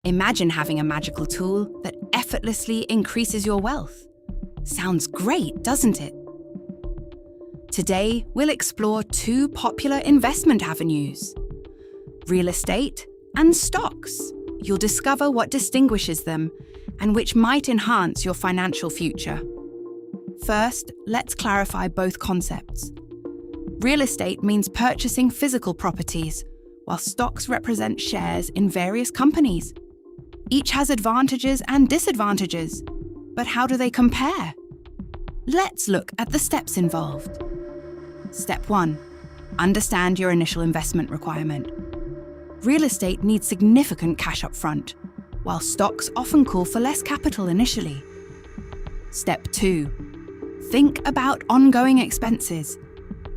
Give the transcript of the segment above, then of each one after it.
Imagine having a magical tool that effortlessly increases your wealth. Sounds great, doesn't it? Today, we'll explore two popular investment avenues: real estate and stocks. You'll discover what distinguishes them and which might enhance your financial future. First, let's clarify both concepts. Real estate means purchasing physical properties, while stocks represent shares in various companies. Each has advantages and disadvantages, but how do they compare? Let's look at the steps involved. Step 1. Understand your initial investment requirement. Real estate needs significant cash up front, while stocks often call for less capital initially. Step 2. Think about ongoing expenses.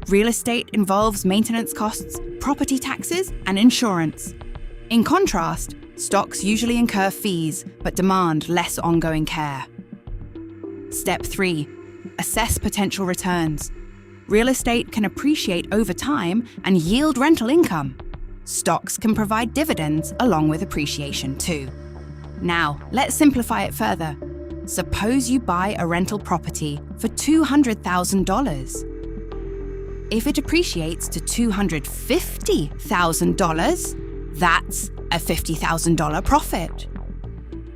Real estate involves maintenance costs, property taxes, and insurance. In contrast, stocks usually incur fees but demand less ongoing care. Step 3. Assess potential returns. Real estate can appreciate over time and yield rental income. Stocks can provide dividends along with appreciation too. Now, let's simplify it further. Suppose you buy a rental property for $200,000. If it appreciates to $250,000, that's a $50,000 profit.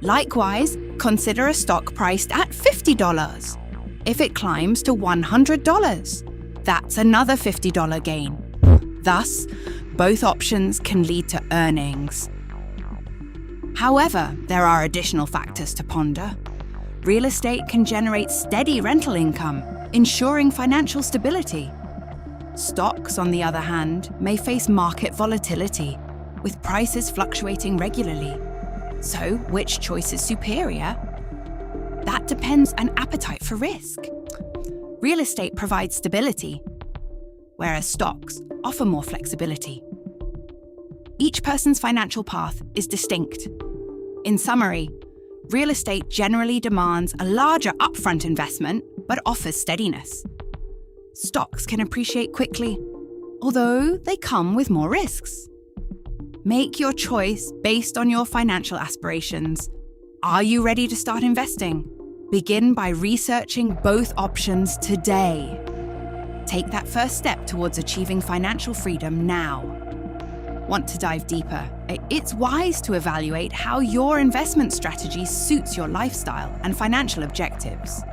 Likewise, consider a stock priced at $50. If it climbs to $100, that's another $50 gain. Thus, both options can lead to earnings. However, there are additional factors to ponder. Real estate can generate steady rental income, ensuring financial stability. Stocks, on the other hand, may face market volatility, with prices fluctuating regularly. So, which choice is superior? That depends on appetite for risk. Real estate provides stability, whereas stocks offer more flexibility. Each person's financial path is distinct. In summary, real estate generally demands a larger upfront investment but offers steadiness. Stocks can appreciate quickly, although they come with more risks. Make your choice based on your financial aspirations. Are you ready to start investing? Begin by researching both options today. Take that first step towards achieving financial freedom now. Want to dive deeper? It's wise to evaluate how your investment strategy suits your lifestyle and financial objectives.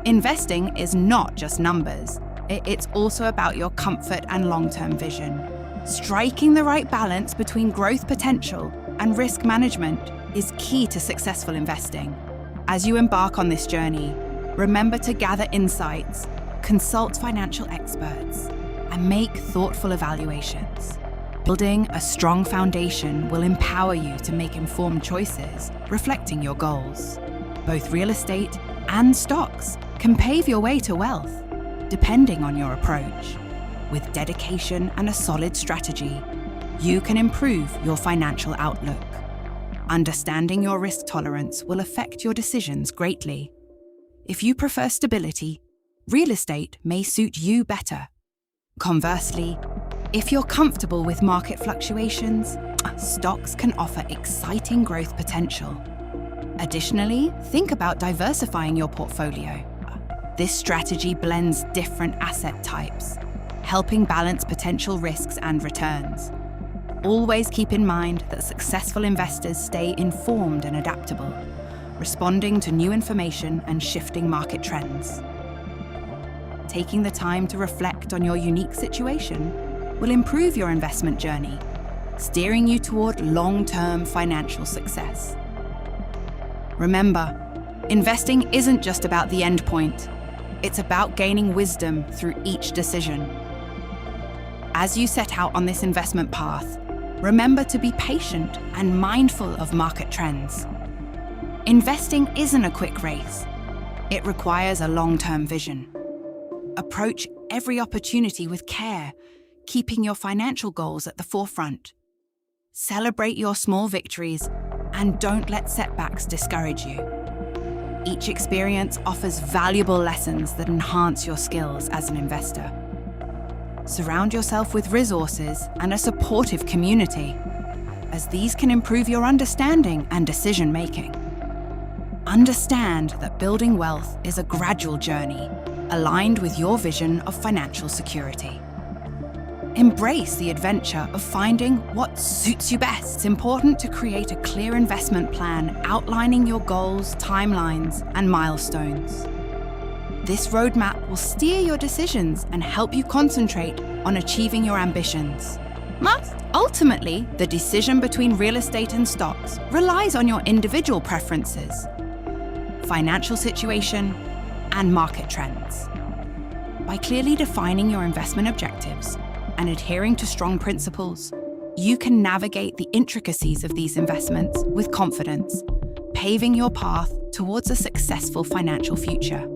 Investing is not just numbers. It's also about your comfort and long-term vision. Striking the right balance between growth potential and risk management is key to successful investing. As you embark on this journey, remember to gather insights, consult financial experts, and make thoughtful evaluations. Building a strong foundation will empower you to make informed choices, reflecting your goals. Both real estate and stocks can pave your way to wealth, depending on your approach. With dedication and a solid strategy, you can improve your financial outlook. Understanding your risk tolerance will affect your decisions greatly. If you prefer stability, real estate may suit you better. Conversely, if you're comfortable with market fluctuations, stocks can offer exciting growth potential. Additionally, think about diversifying your portfolio. This strategy blends different asset types, helping balance potential risks and returns. Always keep in mind that successful investors stay informed and adaptable, responding to new information and shifting market trends. Taking the time to reflect on your unique situation will improve your investment journey, steering you toward long-term financial success. Remember, investing isn't just about the end point. It's about gaining wisdom through each decision. As you set out on this investment path, remember to be patient and mindful of market trends. Investing isn't a quick race. It requires a long-term vision. Approach every opportunity with care, keeping your financial goals at the forefront. Celebrate your small victories and don't let setbacks discourage you. Each experience offers valuable lessons that enhance your skills as an investor. Surround yourself with resources and a supportive community. as these can improve your understanding and decision-making. Understand that building wealth is a gradual journey, aligned with your vision of financial security. Embrace the adventure of finding what suits you best. It's important to create a clear investment plan outlining your goals, timelines, and milestones. This roadmap will steer your decisions and help you concentrate on achieving your ambitions. But ultimately, the decision between real estate and stocks relies on your individual preferences, financial situation, and market trends. By clearly defining your investment objectives and adhering to strong principles, you can navigate the intricacies of these investments with confidence, paving your path towards a successful financial future.